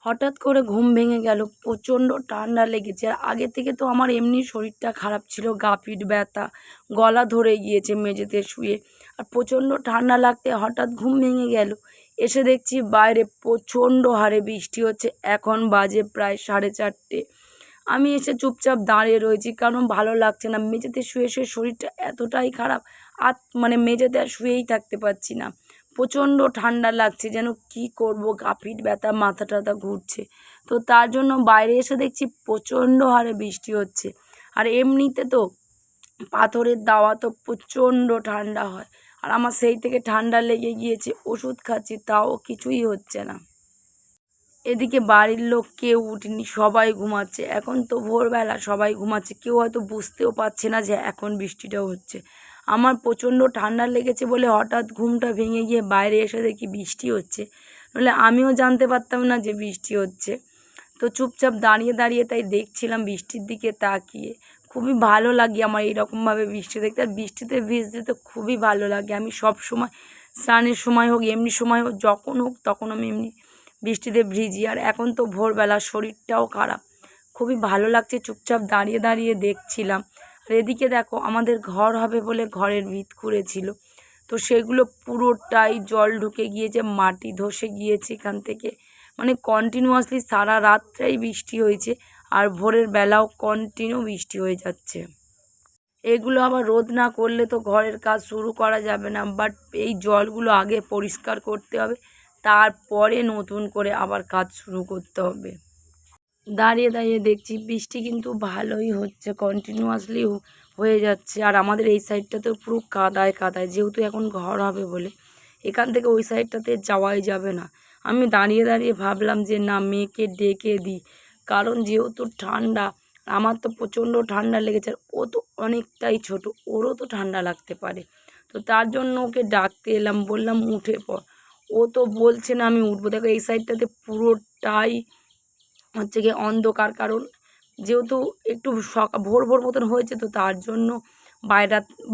হঠাৎ করে ঘুম ভেঙে গেল, প্রচণ্ড ঠান্ডা লেগেছে। আর আগে থেকে তো আমার এমনি শরীরটা খারাপ ছিল, গা পিঠ ব্যথা, গলা ধরে গিয়েছে মেঝেতে শুয়ে। আর প্রচণ্ড ঠান্ডা লাগতে হঠাৎ ঘুম ভেঙে গেল। এসে দেখছি বাইরে প্রচণ্ড হারে বৃষ্টি হচ্ছে। এখন বাজে প্রায় 4:30। আমি এসে চুপচাপ দাঁড়িয়ে রয়েছি, কারণ ভালো লাগছে না। মেঝেতে শুয়ে শুয়ে শরীরটা এতটাই খারাপ, আর মেঝেতে আর শুয়েই থাকতে পারছি না। প্রচণ্ড ঠান্ডা লাগছে, যেন কি করব, গা পিঠ ব্যথা, মাথা টাথা ঘুরছে। তো তার জন্য বাইরে এসে দেখছি প্রচণ্ড হারে বৃষ্টি হচ্ছে। আর এমনিতে তো পাথরের দাওয়া তো প্রচণ্ড ঠান্ডা হয়, আর আমার সেই থেকে ঠান্ডা লেগে গিয়েছে। ওষুধ খাচ্ছি, তাও কিছুই হচ্ছে না। এদিকে বাড়ির লোক কেউ উঠেনি, সবাই ঘুমাচ্ছে। এখন তো ভোরবেলা, সবাই ঘুমাচ্ছে, কেউ হয়তো বুঝতেও পারছে না যে এখন বৃষ্টিটা হচ্ছে। আমার প্রচণ্ড ঠান্ডা লেগেছে বলে হঠাৎ ঘুমটা ভেঙে গিয়ে বাইরে এসে দেখি বৃষ্টি হচ্ছে, নাহলে আমিও জানতে পারতাম না যে বৃষ্টি হচ্ছে। তো চুপচাপ দাঁড়িয়ে দাঁড়িয়ে তাই দেখছিলাম বৃষ্টির দিকে তাকিয়ে। খুবই ভালো লাগে আমার এইরকমভাবে বৃষ্টি দেখতে, আর বৃষ্টিতে ভিজতে তো খুবই ভালো লাগে। আমি সব সময়, স্নানের সময় হোক, এমনি সময় হোক, যখন হোক তখন আমি এমনি বৃষ্টিতে ভিজি। আর এখন তো ভোরবেলা, শরীরটাও খারাপ, খুবই ভালো লাগছে, চুপচাপ দাঁড়িয়ে দাঁড়িয়ে দেখছিলাম। আর এদিকে দেখো, আমাদের ঘর হবে বলে ঘরের ভিত খুঁড়েছিল, তো সেগুলো পুরোটাই জল ঢুকে গিয়েছে, মাটি ধসে গিয়েছে এখান থেকে। কন্টিনিউয়াসলি সারা রাতটাই বৃষ্টি হয়েছে, আর ভোরের বেলাও কন্টিনিউ বৃষ্টি হয়ে যাচ্ছে। এগুলো আবার রোধ না করলে তো ঘরের কাজ শুরু করা যাবে না। বাট এই জলগুলো আগে পরিষ্কার করতে হবে, তারপরে নতুন করে আবার কাজ শুরু করতে হবে। দাঁড়িয়ে দাঁড়িয়ে দেখছি বৃষ্টি কিন্তু ভালোই হচ্ছে, কন্টিনিউয়াসলি হয়ে যাচ্ছে। আর আমাদের এই সাইডটাতে পুরো কাদায় কাদায়, যেহেতু এখন ঘর হবে বলে এখান থেকে ওই সাইডটাতে যাওয়াই যাবে না। আমি দাঁড়িয়ে দাঁড়িয়ে ভাবলাম যে না, মেয়েকে ডেকে দিই, কারণ যেহেতু ঠান্ডা, আমার তো প্রচণ্ড ঠান্ডা লেগেছে। আর ও তো অনেকটাই ছোট, ওরও তো ঠান্ডা লাগতে পারে। তো তার জন্য ওকে ডাকতে এলাম, বললাম উঠে পড়। ও তো বলছে না আমি উঠবো। দেখো এই সাইডটাতে পুরোটাই হচ্ছে গিয়ে অন্ধকার, কারণ যেহেতু একটু ভোর ভোর মতন হয়েছে, তো তার জন্য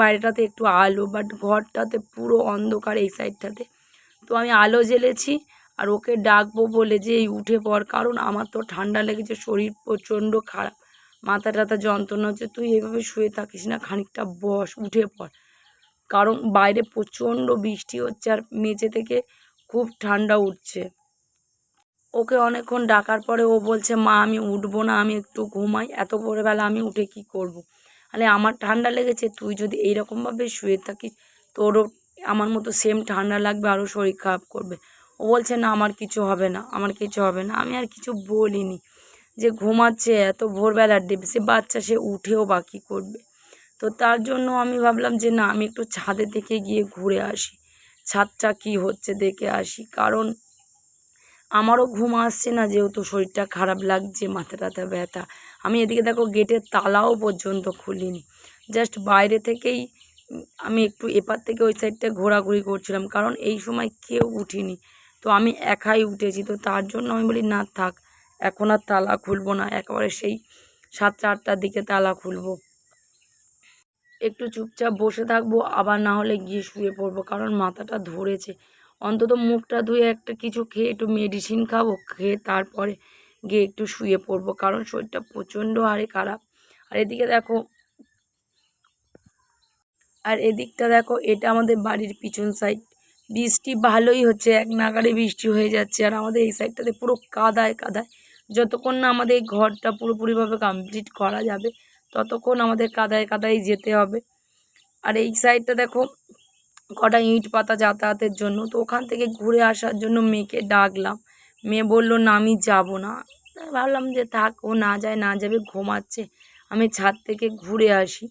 বাইরেটাতে একটু আলো, বাট ঘরটাতে পুরো অন্ধকার এই সাইডটাতে। তো আমি আলো জ্বেলেছি, আর ওকে ডাকবো বলে যে এই উঠে পড়, কারণ আমার তো ঠান্ডা লেগেছে, শরীর প্রচণ্ড খারাপ, মাথা টাথা যন্ত্রণা হচ্ছে। তুই এভাবে শুয়ে থাকিস না, খানিকটা বস, উঠে পড়, কারণ বাইরে প্রচণ্ড বৃষ্টি হচ্ছে, আর মেঝে থেকে খুব ঠান্ডা উঠছে। ওকে অনেকক্ষণ ডাকার পরে ও বলছে মা আমি উঠবো না, আমি একটু ঘুমাই, এত ভোরবেলা আমি উঠে কি করব। আরে আমার ঠান্ডা লেগেছে, তুই যদি এইরকমভাবে শুয়ে থাকিস, তোরও আমার মতো সেম ঠান্ডা লাগবে, আরও শরীর খারাপ করবে। ও বলছে না আমার কিছু হবে না, আমার কিছু হবে না। আমি আর কিছু বলিনি, যে ঘুমাচ্ছে এত ভোরবেলার ডিপ, সে বাচ্চা, সে উঠেও বা কী করবে। তো তার জন্য আমি ভাবলাম যে না, আমি একটু ছাদে থেকে গিয়ে ঘুরে আসি, ছাদটা কী হচ্ছে দেখে আসি, কারণ আমারও ঘুম আসছে না, যেহেতু শরীরটা খারাপ লাগছে, মাথা টাথা ব্যথা। আমি এদিকে দেখো গেটের তালাও পর্যন্ত খুলিনি, জাস্ট বাইরে থেকেই আমি একটু এপার থেকে ওই সাইডটা ঘোরাঘুরি করছিলাম, কারণ এই সময় কেউ উঠিনি, তো আমি একাই উঠেছি। তো তার জন্য আমি বলি না থাক, এখন আর তালা খুলবো না, একেবারে সেই 7টা-8টার দিকে তালা খুলবো। একটু চুপচাপ বসে থাকবো, আবার না হলে গিয়ে শুয়ে পড়বো, কারণ মাথাটা ধরেছে। অন্তত মুখটা ধুয়ে একটা কিছু খেয়ে একটু মেডিসিন খাবো, খেয়ে তারপরে গিয়ে একটু শুয়ে পড়বো, কারণ শরীরটা প্রচণ্ড হারে খারাপ। আর এদিকে দেখো, আর এদিকটা দেখো, এটা আমাদের বাড়ির পিছন সাইড। বৃষ্টি ভালোই হচ্ছে, এক নাগাড়ে বৃষ্টি হয়ে যাচ্ছে, আর আমাদের এই সাইডটাতে পুরো কাদায় কাদায়। যতক্ষণ না আমাদের এই ঘরটা পুরোপুরিভাবে কমপ্লিট করা যাবে, ততক্ষণ আমাদের কাদায় কাদায় যেতে হবে। আর এই সাইডটা দেখো, কটা ইট পাতা যাতায়াতের জন্য, তো ওখান থেকে ঘুরে আসার জন্য মেয়েকে ডাকলাম। মেয়ে বলল না আমি যাব না। তাই ভাবলাম যে থাক, ও না যায় না যাবে, ঘুমাচ্ছে, আমি ছাদ থেকে ঘুরে আসি।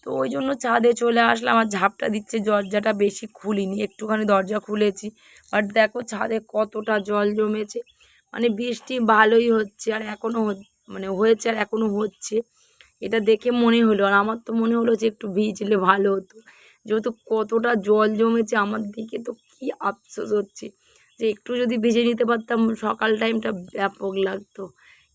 তো ওই জন্য ছাদে চলে আসলাম। আর ঝাপটা দিচ্ছে, দরজাটা বেশি খুলিনি, একটুখানি দরজা খুলেছি। বাট দেখো ছাদে কতটা জল জমেছে। বৃষ্টি ভালোই হচ্ছে, আর এখনও হয়েছে, আর এখনও হচ্ছে। এটা দেখে মনে হলো, আর আমার তো মনে হলো যে একটু ভিজলে ভালো হতো, যেহেতু কতটা জল জমেছে। আমার দিকে তো কি আফসোস হচ্ছে যে একটু যদি ভিজে নিতে পারতাম, সকাল টাইমটা ব্যাপক লাগতো।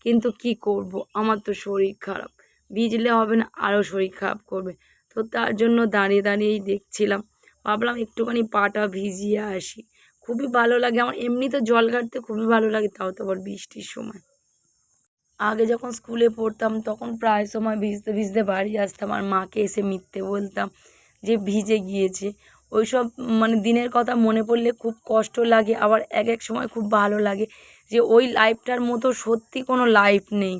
কিন্তু কি করব, আমার তো শরীর খারাপ, ভিজলে হবে না, আরও শরীর খারাপ করবে। তো তার জন্য দাঁড়িয়ে দাঁড়িয়েই দেখছিলাম, ভাবলাম একটুখানি পাটা ভিজিয়ে আসি। খুবই ভালো লাগে আমার, এমনিতে জল ঘাঁটতে খুবই ভালো লাগে, তাও তো আবার বৃষ্টির সময়। আগে যখন স্কুলে পড়তাম তখন প্রায় সময় ভিজতে ভিজতে বাড়ি আসতাম আর মাকে এসে মিথ্যে বলতাম যে ভিজে গিয়েছে। ওইসব মানে দিনের কথা মনে পড়লে খুব কষ্ট লাগে, আবার এক এক সময় খুব ভালো লাগে যে ওই লাইফটার মতো সত্যি কোনো লাইফ নেই।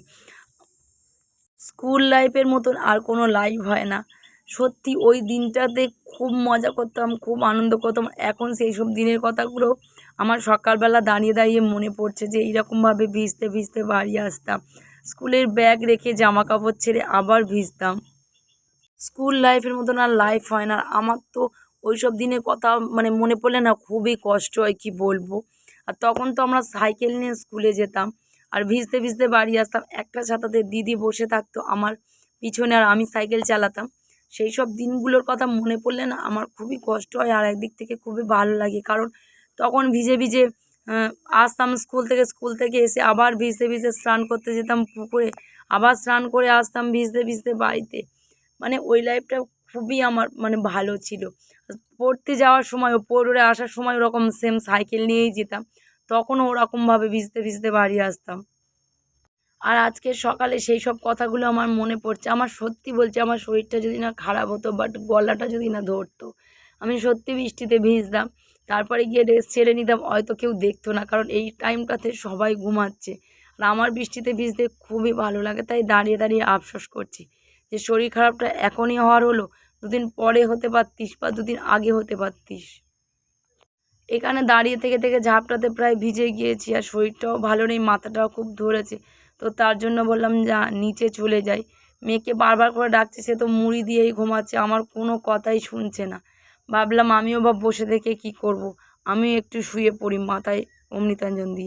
স্কুল লাইফের মতন আর কোনো লাইফ হয় না। সত্যি ওই দিনটাতে খুব মজা করতাম, খুব আনন্দ করতাম। এখন সেই সব দিনের কথাগুলো আমার সকালবেলা দাঁড়িয়ে দাঁড়িয়ে মনে পড়ছে যে এইরকমভাবে ভিজতে ভিজতে বাড়ি আসতাম। স্কুলের ব্যাগ রেখে জামা কাপড় ছেড়ে আবার ভিজতাম। স্কুল লাইফের মতন আর লাইফ হয় না। আমার তো ওইসব দিনের কথা মানে মনে পড়লে না খুবই কষ্ট হয়, কী বলবো। আর তখন তো আমরা সাইকেল নিয়ে স্কুলে যেতাম আর ভিজতে ভিজতে বাড়ি আসতাম। একটা ছাতাতে দিদি বসে থাকতো আমার পিছনে আর আমি সাইকেল চালাতাম। সেই সব দিনগুলোর কথা মনে পড়লে না আমার খুবই কষ্ট হয় আর একদিক থেকে খুবই ভালো লাগে। কারণ তখন ভিজে ভিজে আসতাম স্কুল থেকে এসে আবার ভিজতে ভিজতে স্নান করতে যেতাম পুকুরে, আবার স্নান করে আসতাম ভিজতে ভিজতে বাড়িতে। মানে ওই লাইফটা খুবই আমার মানে ভালো ছিল। পড়তে যাওয়ার সময়ও পড়ে আসার সময় ওরকম সেম সাইকেল নিয়েই যেতাম। তখনও ওরকমভাবে ভিজতে ভিজতে বাড়ি আসতাম। আর আজকে সকালে সেই সব কথাগুলো আমার মনে পড়ছে। আমার সত্যি বলছি, আমার শরীরটা যদি না খারাপ হতো বাট গলাটা যদি না ধরতো, আমি সত্যি বৃষ্টিতে ভিজতাম। তারপরে গিয়ে ড্রেস ছেড়ে নিতাম, হয়তো কেউ দেখতো না, কারণ এই টাইমটাতে সবাই ঘুমাচ্ছে। আর আমার বৃষ্টিতে ভিজতে খুবই ভালো লাগে, তাই দাঁড়িয়ে দাঁড়িয়ে আফসোস করছি যে শরীর খারাপটা এখনই হওয়ার হলো, দুদিন পরে হতে পারতিস বা দুদিন আগে হতে পারতিস। এখানে দাঁড়িয়ে থেকে থেকে ঝাপটাতে প্রায় ভিজে গিয়েছি আর শরীরটাও ভালো নেই, মাথাটাও খুব ধরেছে। তো তার জন্য বললাম যা নিচে চলে যাই। মেয়েকে বারবার করে ডাকছি, সে তো মুড়ি দিয়েই ঘুমাচ্ছে, আমার কোনো কথাই শুনছে না। ভাবলাম আমিও বা বসে থেকে কি করব, আমিও একটু শুয়ে পড়ি মাথায় অমৃতাঞ্জন দিয়ে।